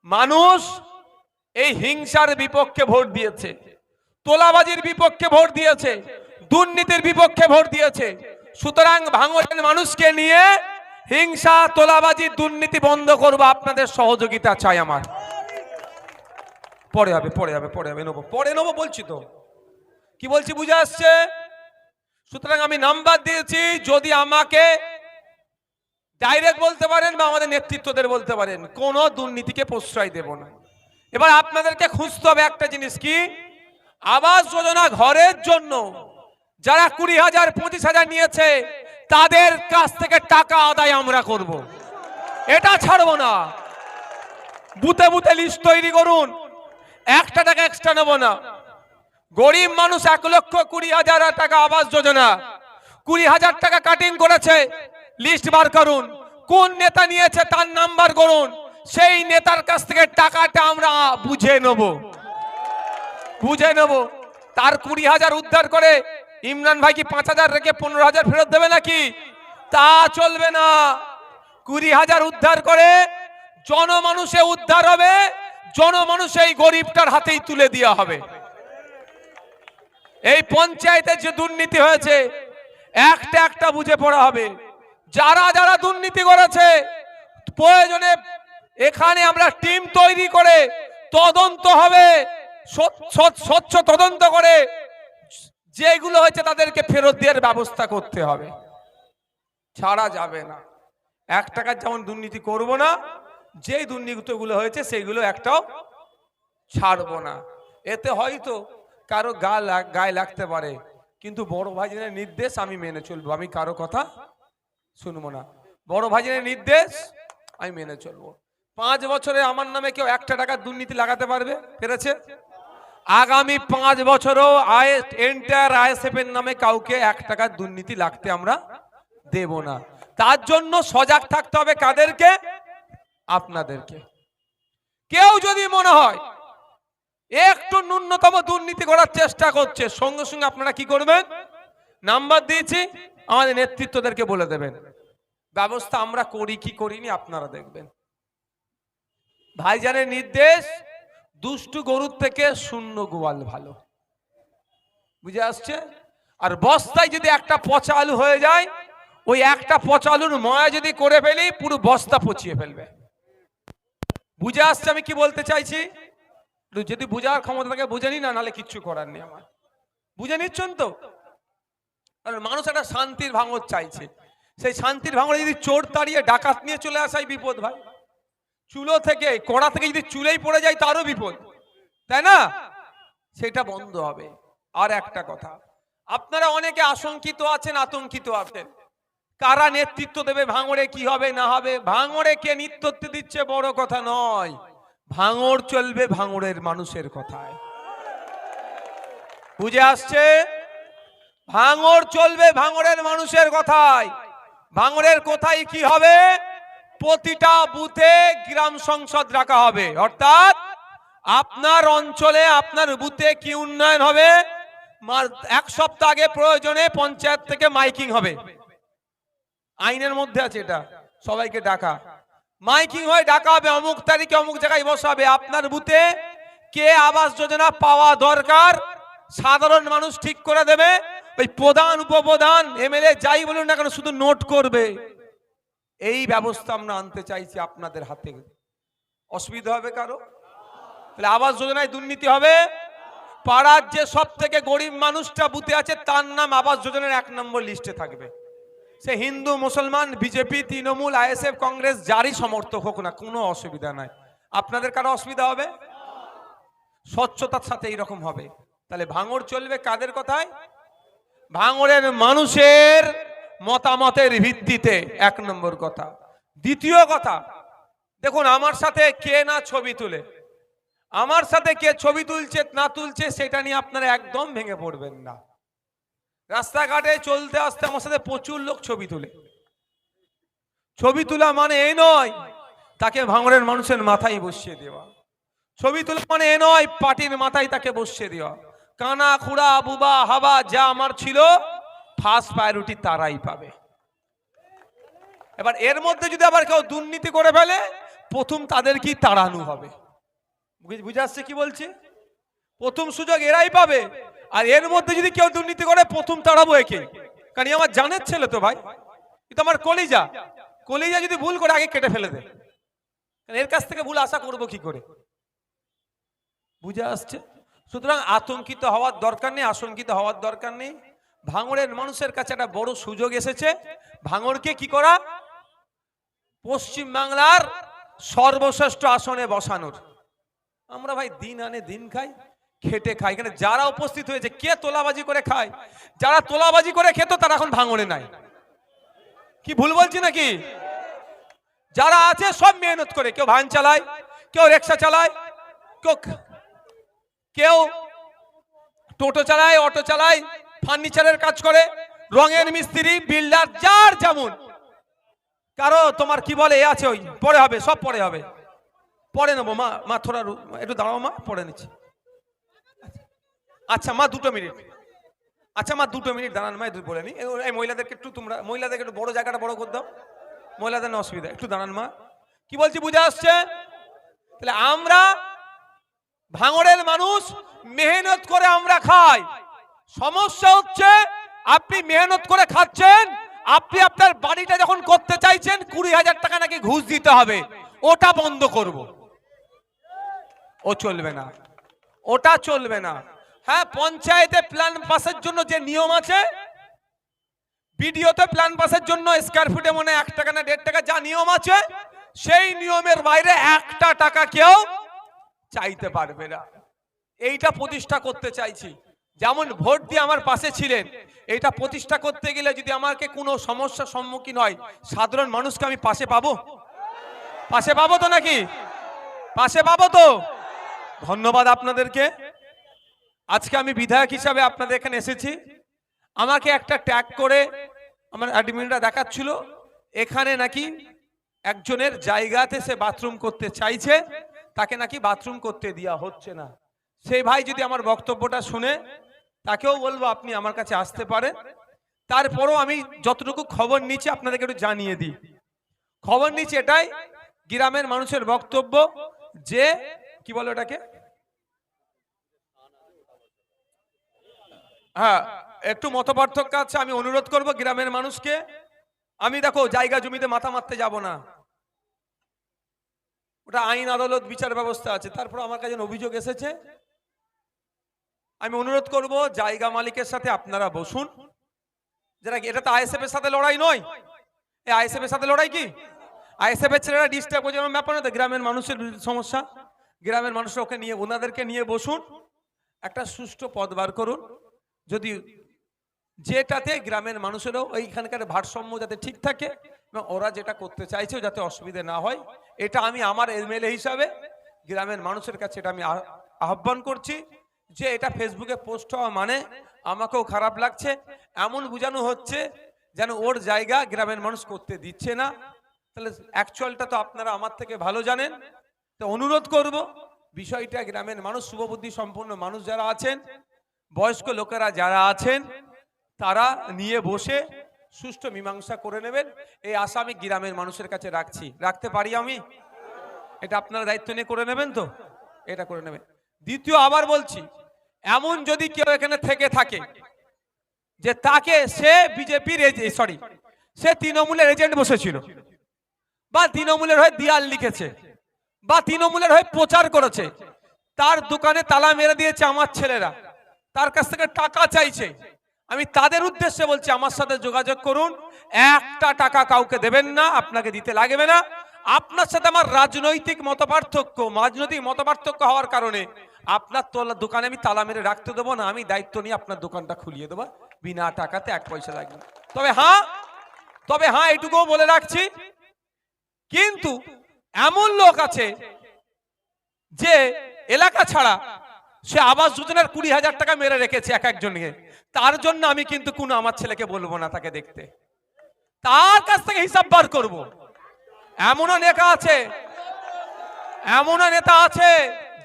মানুষ এই হিংসার বিপক্ষে ভোট দিয়েছে, তোলাবাজির বিপক্ষে ভোট দিয়েছে, দুর্নীতির বিপক্ষে ভোট দিয়েছে। সুতরাং ভাঙড়ের মানুষকে নিয়ে হিংসা, তোলাবাজি, দুর্নীতি বন্ধ করব, আপনাদের সহযোগিতা চাই আমার। পরে হবে পরে নেবো বলছি তো, কি বলছি বুঝে আসছে? সুতরাং আমি নাম্বার দিয়েছি, যদি আমাকে ডাইরেক্ট বলতে পারেন বা আমাদের নেতৃত্বদের বলতে পারেন, কোন দুর্নীতিকে প্রশ্রয় দেব না। এবার আপনাদেরকে খুঁজতে হবে একটা জিনিস, কি আবাস যোজনা ঘরের জন্য যারা 20,000 25,000 নিয়েছে তাদের কাছ থেকে টাকা আদায় আমরা করব, এটা ছাড়বো না। বুথে বুথে লিস্ট তৈরি করুন, 1 টাকা এক্সট্রা নেব না। গরিব মানুষ 1,20,000 টাকা আবাস যোজনা, 20,000 টাকা কাটিং করেছে, লিস্ট বার করুন, কোন নেতা নিয়েছে তার নাম্বার করুন, সেই নেতার কাছ থেকে টাকাটা আমরা বুঝে নেব। তার 20,000 উদ্ধার করে ইমরান ভাই কি 5,000 রেখে 15,000 ফেরত দেবে নাকি? তা চলবে না। 20,000 উদ্ধার করে জনমানুষে উদ্ধার হবে, জনমানুষ এই গরিবটার হাতেই তুলে দেওয়া হবে। এই পঞ্চায়েতের যে দুর্নীতি হয়েছে একটা একটা বুঝে পড়া হবে। যারা যারা দুর্নীতি করেছে প্রয়োজনে এখানে আমরা টিম তৈরি করে তদন্ত হবে, স্বচ্ছ তদন্ত করে যেগুলো হয়েছে তাদেরকে ফেরত দেওয়ার ব্যবস্থা করতে হবে, ছাড়া যাবে না। 1 টাকার যেমন দুর্নীতি করব না, যেই দুর্নীতিগুলো হয়েছে সেইগুলো একটাও ছাড়বো না। এতে হয়তো কারো গায়ে লাগতে পারে, কিন্তু বড় ভাইজানের নির্দেশ আমি মেনে চলবো, আমি কারো কথা শুনবো না। বড় ভাইজানের নির্দেশ আমি মেনে চলবো। 5 বছরে আমার নামে কেউ 1 টাকার দুর্নীতি লাগাতে পারবে পেরেছে? আগামী 5 বছরও এন্টায়ার আইএসএফ এর নামে কাউকে 1 টাকার দুর্নীতি লাগতে আমরা দেব না। তার জন্য সজাগ থাকতে হবে কাদেরকে? আপনাদেরকে। কেউ যদি মনে হয় একটু ন্যূনতম দুর্নীতি করার চেষ্টা করছে, সঙ্গে সঙ্গে আপনারা কি করবেন? নাম্বার দিয়েছি, আমাদের নেতৃত্বদেরকে বলে দেবেন। ব্যবস্থা আমরা করি কি করিনি আপনারা দেখবেন। ভাইজানের নির্দেশ, দুষ্টু গরুর থেকে শূন্য গোয়াল ভালো, বুঝে আসছে? আর বস্তায় যদি একটা পচা আলু হয়ে যায়, ওই একটা পচা আলুর ময়া যদি করে ফেলি পুরো বস্তা পচিয়ে ফেলবে। বুঝে আসছে আমি কি বলতে চাইছি? যদি বুঝার ক্ষমতা থাকে বুঝে নি, না নাহলে কিচ্ছু করার নেই আমার। বুঝে নিচ্ছেন তো? মানুষ একটা শান্তির ভাঙর চাইছে, সেই শান্তির ভাঙরে যদি চোর তাড়িয়ে ডাকাত নিয়ে চলে আসাই বিপদ ভাই। চুলো থেকে কড়া থেকে যদি চুলেই পড়ে যায় তারও বিপদ, তাই না? সেটা বন্ধ হবে। আর একটা কথা, আপনারা অনেকে আশঙ্কিত আছেন, আতঙ্কিত আছেন, কারা নেতৃত্ব দেবে ভাঙড়ে, কি হবে না হবে। ভাঙড়ে কে নেতৃত্ব দিচ্ছে বড় কথা নয়, ভাঙড় চলবে ভাঙড়ের মানুষের কথায়। বুঝে আসছে? ভাঙড় চলবে ভাঙড়ের মানুষের কথায়। ভাঙড়ের কোথায় কি হবে? প্রতিটা বুথে গ্রাম সংসদ রাখা হবে, অর্থাৎ আপনার অঞ্চলে আপনার বুথে কি উন্নয়ন হবে, 1 সপ্তাহ আগে প্রয়োজনে পঞ্চায়েত থেকে মাইকিং হবে। আইনের মধ্যে আছে এটা, সবাইকে ডাকা, মাইকিং হয়ে ডাকা হবে, অমুক তারিখে অমুক জায়গায় বসাবে। আপনার বুথে কে আবাস যোজনা পাওয়া দরকার সাধারণ মানুষ ঠিক করে দেবে। ওই প্রধান উপপ্রধান এমএলএ যাই বলুন না কেন শুধু নোট করবে। এই ব্যবস্থা আমরা আনতে চাইছি আপনাদের হাতে। অসুবিধা হবে কারো? তাহলে আবাস যোজনায় দুর্নীতি হবে। পাড়ার যে সব থেকে গরিব মানুষটা বুথে আছে তার নাম আবাস যোজনার 1 নম্বর লিস্টে থাকবে। সে হিন্দু, মুসলমান, বিজেপি, তৃণমূল, আইএসএফ, কংগ্রেস যারই সমর্থক হোক না, কোনো অসুবিধা নাই। আপনাদের কারো অসুবিধা হবে? স্বচ্ছতার সাথে এইরকম হবে। তাহলে ভাঙড় চলবে কাদের কথায়? ভাঙড়ের মানুষের মতামতের ভিত্তিতে, 1 নম্বর কথা। দ্বিতীয় কথা, দেখুন আমার সাথে কে না ছবি তুলে, আমার সাথে কে ছবি তুলছে না তুলছে সেটা নিয়ে আপনারা একদম ভেঙে পড়বেন না। রাস্তাঘাটে চলতে আসতে আমার সাথে প্রচুর লোক ছবি তুলে। ছবি তোলা মানে এই নয় তাকে ভাঙড়ের মানুষের মাথায় বসিয়ে দেওয়া। ছবি তোলা মানে এ নয় পার্টির মাথায় তাকে বসিয়ে দেওয়া। কানা, খুড়া, বুবা, হাবা যা আমার ছিল ফার্স্ট প্রায়োরিটি তারাই পাবে। এবার এর মধ্যে যদি আবার কেউ দুর্নীতি করে ফেলে প্রথম তাদেরকেই তাড়ানো হবে। বুঝে আসছে কি বলছি? প্রথম সুযোগ এরাই পাবে, আর এর মধ্যে যদি কেউ দুর্নীতি করে প্রথম তাড়াবো একে। কারণ আমার জানের ছেলে তো ভাই, কিন্তু আমার কলিজা কলিজা যদি ভুল করে আগে কেটে ফেলে দেয়, এর কাছ থেকে ভুল আশা করবো কি করে? বুঝে আসছে? সুতরাং আতঙ্কিত হওয়ার দরকার নেই, আশঙ্কিত হওয়ার দরকার নেই। ভাঙড়ের মানুষের কাছে একটা বড় সুযোগ এসেছে ভাঙড়কে কি করা, পশ্চিম বাংলার সর্বশ্রেষ্ঠ আসনে বসানোর। আমরা ভাই দিন আনে দিন খাই, খেটে খাই। এখানে যারা উপস্থিত হয়েছে কে তোলাবাজি করে খায়? যারা তোলাবাজি করে খেত তারা এখন ভাঙড়ে নাই। কি ভুল বলছি নাকি? যারা আছে সব মেহনত করে, কেউ ভ্যান চালায়, কেউ রিক্সা চালায়, কেউ টোটো চালায়, অটো চালায়, ফার্নিচারের কাজ করে, রঙের মিস্ত্রি, বিল্ডার, যার যেমন। কারো তোমার কি বলে এ আছে, ওই পরে হবে, সব পরে হবে, পরে নেবো। মা মা থোড়া একটু দাঁড়াও, মা পরে নিচ্ছি। আচ্ছা মা 2 মিনিট, আচ্ছা মা 2 মিনিট দাঁড়ান মা, বলে নি। এই মহিলাদেরকে একটু, তোমরা মহিলাদেরকে একটু বড় জায়গাটা বড় করে দাও, মহিলাদের না অসুবিধা, একটু দাঁড়ান মা। কি বলছি বুঝে আসছে? তাহলে আমরা ভাঙড়ের মানুষ মেহনত করে আমরা খাই। সমস্যা হচ্ছে আপনি মেহনত করে খাচ্ছেন, আপনি আপনার বাড়িটা যখন করতে চাইছেন 20,000 টাকা নাকি ঘুষ দিতে হবে, ওটা বন্ধ করব। ও চলবে না, ওটা চলবে না। হ্যাঁ, পঞ্চায়েতে প্ল্যান পাসের জন্য যে নিয়ম আছে, বিডিওতে প্ল্যান পাসের জন্য স্কয়ার ফুটে মনে 1 টাকা না 1.5 টাকা যা নিয়ম আছে, সেই নিয়মের বাইরে 1টা টাকা কেউ চাইতে পারবে না। এইটা প্রতিষ্ঠা করতে চাইছি। যেমন ভোট দিয়ে আমার পাশে ছিলেন, এইটা প্রতিষ্ঠা করতে গেলে যদি আমাকে কোনো সমস্যার সম্মুখীন হয়, সাধারণ মানুষকে আমি পাশে পাবো? পাশে পাবো তো নাকি? পাশে পাবো তো? ধন্যবাদ আপনাদেরকে। আজকে আমি বিধায়ক হিসাবে আপনাদের এখানে এসেছি। আমাকে একটা ট্যাগ করে আমার অ্যাডমিনরা দেখাচ্ছিল, এখানে নাকি একজনের জায়গাতে সে বাথরুম করতে চাইছে, তাকে নাকি বাথরুম করতে দেওয়া হচ্ছে না। সেই ভাই যদি আমার বক্তব্যটা শুনে, তাকেও বলবো আপনি আমার কাছে আসতে পারেন। তারপরও আমি যতটুকু খবর নিচ্ছি আপনাদেরকে একটু জানিয়ে দিই। খবর নিচ্ছি এটাই, গ্রামের মানুষের বক্তব্য যে কি বলো এটাকে, হ্যাঁ একটু মতপার্থক্য আছে। আমি অনুরোধ করব গ্রামের মানুষকে, আমি দেখো জায়গা জমিতে মাথা মারতে যাব না, ওটা আইন আদালত বিচার ব্যবস্থা আছে। তারপর আমার কাছে অভিযোগ এসেছে, আমি অনুরোধ করব জায়গা মালিকের সাথে আপনারা বসুন। যারা এটা তো আইএসএফ এর সাথে লড়াই নয়, এই আইএসএফ এর সাথে লড়াই কি? আইএসএফ এর ছেলেরা ডিস্টার্ব করছে, ব্যাপার না তো, গ্রামের মানুষের সমস্যা, গ্রামের মানুষরা ওকে নিয়ে, ওনাদেরকে নিয়ে বসুন, একটা সুষ্ঠু পথ বার করুন। যদি যেটাতে গ্রামের মানুষেরও ওইখানকার ভারসাম্য যাতে ঠিক থাকে এবং ওরা যেটা করতে চাইছে যাতে অসুবিধা না হয়, এটা আমি আমার এমএলএ হিসাবে গ্রামের মানুষের কাছে এটা আমি আহ্বান করছি। যে এটা ফেসবুকে পোস্ট হওয়া মানে আমাকেও খারাপ লাগছে, এমন বোঝানো হচ্ছে যেন ওর জায়গা গ্রামের মানুষ করতে দিচ্ছে না। তাহলে অ্যাকচুয়ালটা তো আপনারা আমার থেকে ভালো জানেন। তো অনুরোধ করব বিষয়টা গ্রামের মানুষ, শুভবুদ্ধি সম্পন্ন মানুষ যারা আছেন, বয়স্ক লোকেরা যারা আছেন, তারা নিয়ে বসে সুষ্ঠু মীমাংসা করে নেবেন, এই আশা আমি গ্রামের মানুষের কাছে রাখছি। রাখতে পারি আমি? এটা আপনারা দায়িত্ব নিয়ে করে নেবেন তো? এটা করে নেবেন। দ্বিতীয় আবার বলছি, এমন যদি কেউ এখানে থেকে থাকে যে তাকে সে বিজেপির সে তৃণমূলের এজেন্ট বসেছিল, বা তৃণমূলের হয়ে দেয়াল লিখেছে, বা তৃণমূলের হয়ে প্রচার করেছে, তার দোকানে তালা মেরে দিয়েছে আমার ছেলেরা, তার কাছ থেকে টাকা চাইছে, আমি তাদের উদ্দেশ্যে বলছি আমার সাথে যোগাযোগ করুন। 1টা টাকা কাউকে দেবেন না, আপনাকে দিতে লাগবে না। আপনার সাথে আমার রাজনৈতিক মতপার্থক্য হওয়ার কারণে আপনার দোকানে আমি তালা মেরে রাখতে দেবো না, আমি দায়িত্ব নিয়ে আপনার দোকানটা খুলিয়ে দেবো বিনা টাকাতে, 1 পয়সা লাগবে না। তবে হ্যাঁ এটুকুও বলে রাখছি, কিন্তু এমন লোক আছে যে এলাকা ছাড়া সে আবাস যোজনার 20,000 টাকা মেরে রেখেছে এক একজনকে, তার জন্য আমি কিন্তু কোনো আমার ছেলেকে বলবো না তাকে দেখতে, তার কাছ থেকে হিসাব বার করব। এমনও নেতা আছে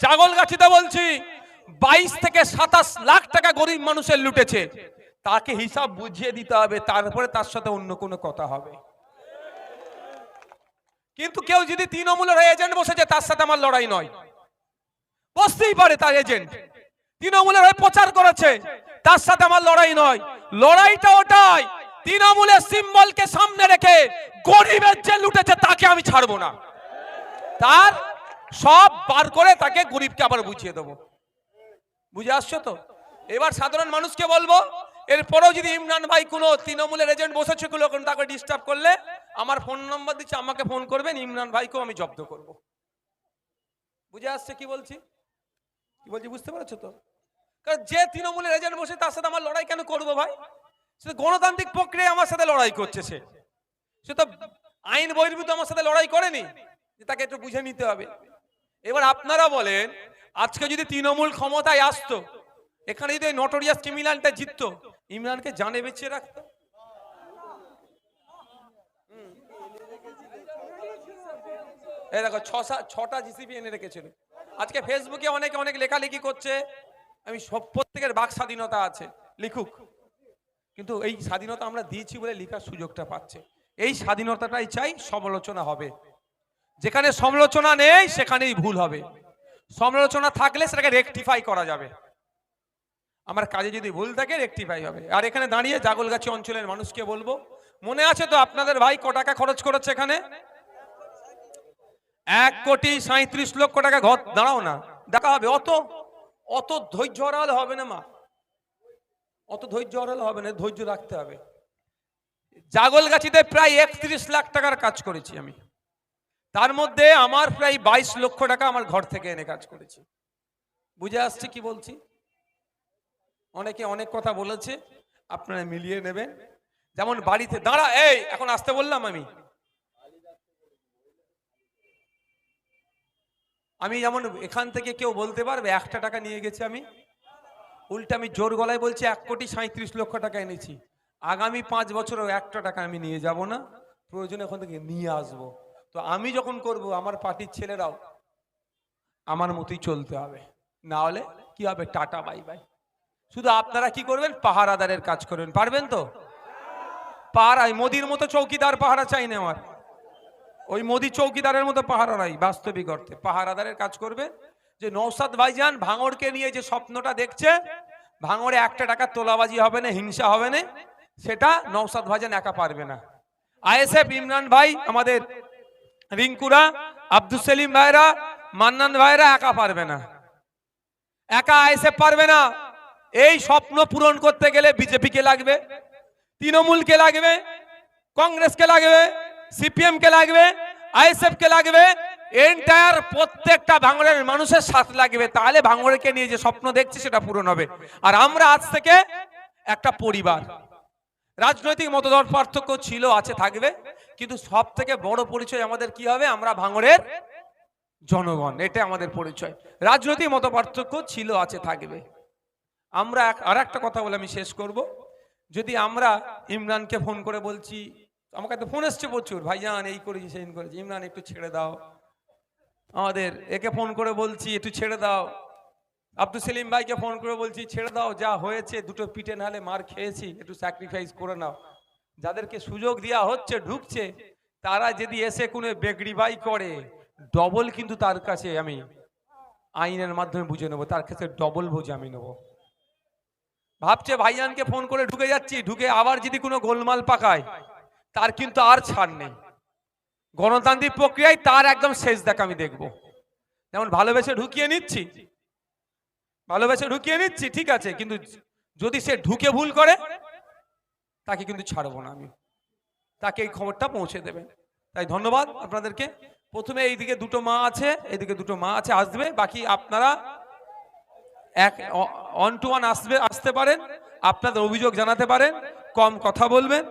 জাগলগাছিতে বলছি 22 থেকে 27 লাখ টাকা গরিব মানুষের লুটেছে, তাকে হিসাব বুঝিয়ে দিতে হবে, তারপরে তার সাথে অন্য কোনো কথা হবে। কিন্তু কেউ যদি তৃণমূলের এজেন্ট বসেছে তার সাথে আমার লড়াই নয়, বসতেই পারে তার এজেন্ট, তৃণমূলের হয়ে প্রচার করেছে তার সাথে আমার লড়াই নয়। লড়াইটা ওটাই, তৃণমূলের সিম্বলকে সামনে রেখে গরিবের যে লুটেছে তাকে আমি ছাড়বো না, তার সব বার করে তাকে গরিবকে আবার বুঝিয়ে দেবো। বুঝে আসছো তো? এবার সাধারণ মানুষকে বলবো, এরপরেও যদি ইমরান ভাই কোনো তৃণমূলের এজেন্ট বসেছে তাকে ডিস্টার্ব করলে আমার ফোন নম্বর দিচ্ছে, আমাকে ফোন করবেন, ইমরান ভাইকেও আমি জব্দ করব। বুঝে আসছে কি বলছি? কি বলছি বুঝতে পারছো তো? কারণ যে তৃণমূলের এজেন্ট বসে তার সাথে আমার লড়াই কেন করবো ভাই? সে গণতান্ত্রিক প্রক্রিয়ায় আমার সাথে লড়াই করছে, সে তো আইন বহির্ভূত আমার সাথে লড়াই করেনি, তাকে একটু বুঝে নিতে হবে। এবার আপনারা বলেন, আজকে যদি তৃণমূল ক্ষমতায় আসতো, এখানে যদি নটোরিয়াস ক্রিমিনালটা জিততো, ইমরানকে জানে বেঁচে রাখতো? এই দেখো 6টা জিসিপি এনে রেখেছিল। আজকে ফেসবুকে অনেকে অনেক লেখালেখি করছে, আমি সব প্রত্যেকের বাক স্বাধীনতা আছে, লিখুক, কিন্তু এই স্বাধীনতা আমরা দিয়েছি বলে লেখার সুযোগটা পাচ্ছে। এই স্বাধীনতাটাই চাই, সমালোচনা হবে, যেখানে সমালোচনা নেই সেখানেই ভুল হবে, সমালোচনা থাকলে সেটাকে রেকটিফাই করা যাবে, আমার কাজে যদি ভুল থাকে রেকটিফাই হবে। আর এখানে দাঁড়িয়ে জাগলগাছি অঞ্চলের মানুষকে বলবো, মনে আছে তো আপনাদের ভাই ক টাকা খরচ করেছে এখানে? 1,37,00,000 টাকা। ঘর দাঁড়াও না, দেখা হবে। অত ধৈর্য হারালে হবে না মা, অত ধৈর্য হারালে হবে না, ধৈর্য রাখতে হবে। জাগলগাছিতে প্রায় 31 লাখ টাকার কাজ করেছি আমি, তার মধ্যে আমার প্রায় 22 লক্ষ টাকা আমার ঘর থেকে এনে কাজ করেছি। বুঝে আসছে কি বলছি? অনেকে অনেক কথা বলেছে, আপনারা মিলিয়ে নেবেন। যেমন বাড়িতে দাঁড়া, এই এখন আসতে বললাম আমি যেমন এখান থেকে কেউ বলতে পারবে 1 টাকা নিয়ে গেছি আমি? উল্টা আমি জোর গলায় বলছি 1,37,00,000 টাকা এনেছি। আগামী 5 বছরও 1 টাকা আমি নিয়ে যাব না, প্রয়োজনে ওখান থেকে নিয়ে আসবো। তো আমি যখন করব, আমার পার্টির ছেলেরাও আমার মতোই চলতে হবে, না হলে কি হবে? Tata bye bye. শুধু আপনারা কি করবেন? পাহারাদারের কাজ করবেন, পারবেন তো? পাহারাই মোদির মতো চৌকিদার পাহারা চাই না আমার, ওই মোদি চৌকিদারের মতো পাহারা নাই, বাস্তবিক অর্থে পাহারাদারের কাজ করবে। যে নওশাদ ভাইজান ভাঙড়কে নিয়ে যে স্বপ্নটা দেখছে, ভাঙড়ে 1 টাকা তোলাবাজি হবে না, হিংসা হবে না, সেটা নওশাদ ভাইজান একা পারবে না। আইএসএফ ইমরান ভাই, আমাদের রিঙ্কুরা, আব্দুল সেলিম ভাইরা, মান্নান ভাইরা একা পারবে না, একা আইএসএফ পারবে না। এই স্বপ্ন পূরণ করতে গেলে বিজেপি কে লাগবে, তৃণমূলকে লাগবে, কংগ্রেসকে লাগবে, সিপিএম কে লাগবে, আইএসএফ কে লাগবে, এন্টায়ার প্রত্যেকটা ভাঙড়ের মানুষের সাথ লাগবে, তাহলে ভাঙড়কে নিয়ে যে স্বপ্ন দেখছি সেটা পূরণ হবে। আর আমরা আজ থেকে একটা পরিবার। রাজনৈতিক মতদর্শ পার্থক্য ছিল, আছে, থাকবে, কিন্তু সব থেকে বড় পরিচয় আমাদের কি হবে? আমরা ভাঙড়ের জনগণ, এটা আমাদের পরিচয়। রাজনৈতিক মত পার্থক্য ছিল, আছে, থাকবে। আমরা আর একটা কথা বলে আমি শেষ করব। যদি আমরা ইমরানকে ফোন করে বলছি, আমার কাছে ফোন এসছে প্রচুর, ভাইজান এই করেছি সেই করেছি, ইমরান একটু ছেড়ে দাও, আমাদের একে ফোন করে বলছি একটু ছেড়ে দাও, আব্দুল সেলিম ভাইকে ফোন করে বলছি ছেড়ে দাও, যা হয়েছে দুটো পিঠে নালে মার খেয়েছি, একটু স্যাক্রিফাইস করে নাও। যাদেরকে সুযোগ দেওয়া হচ্ছে, ঢুকছে, তারা যদি এসে কোনো বেগড়ি বাই করে, ডবল কিন্তু তার কাছে আমি আইনের মাধ্যমে বুঝে নেবো, তার কাছে ডবল বুঝে আমি নেবো। ভাবছে ভাইজানকে ফোন করে ঢুকে যাচ্ছি, ঢুকে আবার যদি কোনো গোলমাল পাকায়, তার কিন্তু আর ছাড় নেই। গণতান্ত্রিক প্রক্রিয়ায় তার একদম শেষ দেখা আমি দেখবো। যেমন ভালোবেসে ঢুকিয়ে নিচ্ছি, ঠিক আছে, কিন্তু যদি সে ঢুকে ভুল করে, তাকে কিন্তু ছাড়বো না আমি, তাকে এই খবরটা পৌঁছে দেবে। তাই ধন্যবাদ আপনাদেরকে। প্রথমে এইদিকে দুটো মা আছে, এইদিকে দুটো মা আছে, আসবে, বাকি আপনারা এক অন টু ওয়ান আসতে পারেন, আপনাদের অভিযোগ জানাতে পারেন, কম কথা বলবেন।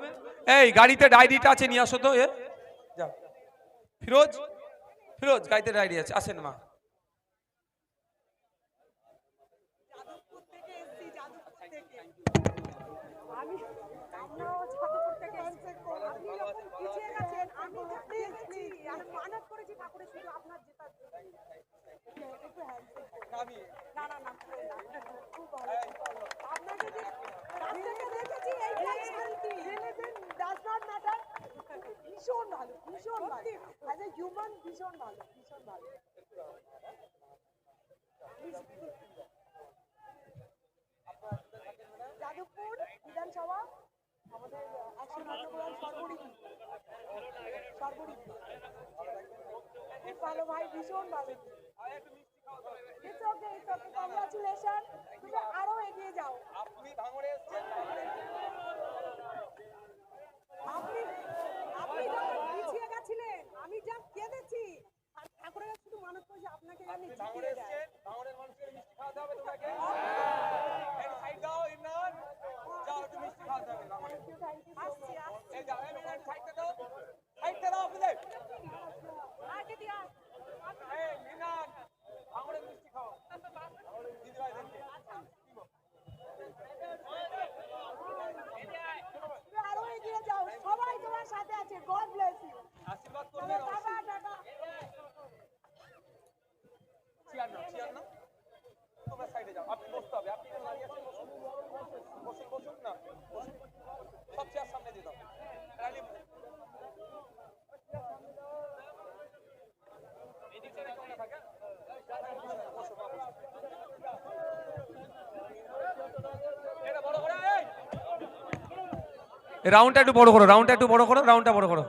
এই গাড়িতে ডায়েরিটা আছে, নিয়ে আসো তো। যাও ফিরোজ, গাড়িতে ডায়েরি আছে, আসেন মা। ভীষণ ভালো, ভীষণ ভালো। অ্যাজ এ হিউম্যান ভীষণ ভালো, ভীষণ ভালো। যাদবপুর বিধানসভা আমাদের একশো নম্বর সর্বরীতি খুব ভালো ভাই, ভীষণ ভালো। It's okay, it's okay, congratulation. তুমি আরো এগিয়ে যাও। আপনি ভাঙড়ে এসেছেন, আপনি আপনি যখন পিছিয়ে গেছিলেন আমি যা কেঁদেছি, আর ঠাকুরের কাছে শুধু মানত করেছি আপনাকে জানি ভাঙড়ে জিতিয়ে দেয়। এসেছেন, ভাঙড়ের মানুষের মিষ্টি খাওয়াতে হবে তোমাকে। এই সাইড দাও ইমরান, যাও একটু মিষ্টি খাওয়াতে হবে ভাঙড়ে। আসছি আসছি। এই যাও ইমরান, সাইডটা দাও, সাইডটা দাও আপনি। আগে দিয়া এই ইমরান, ভাঙড়ের মিষ্টি খাও দিদি ভাইদেরকে। তুমি আরো এগিয়ে যাও, সবাই তোমার সাথে আছে। God bless you. আশীর্বাদ করবেন। Tata tata. চেয়ার নাও, চেয়ার নাও, তোমরা সাইডে যাও। আপনি বসতে হবে, আপনি এখানে দাঁড়িয়ে আছেন, বসুন বসুন বসুন না, বসুন। সব চেয়ার সামনে দিয়ে দাও। রানী এদিক থেকে কেমন থাকে বসো মা, বসো। এটা বড় করে, এই রাউন্ডটা একটু বড় করো, রাউন্ডটা একটু বড় করো, রাউন্ডটা বড় করো,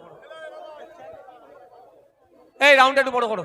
এই রাউন্ডটা একটু বড় করো।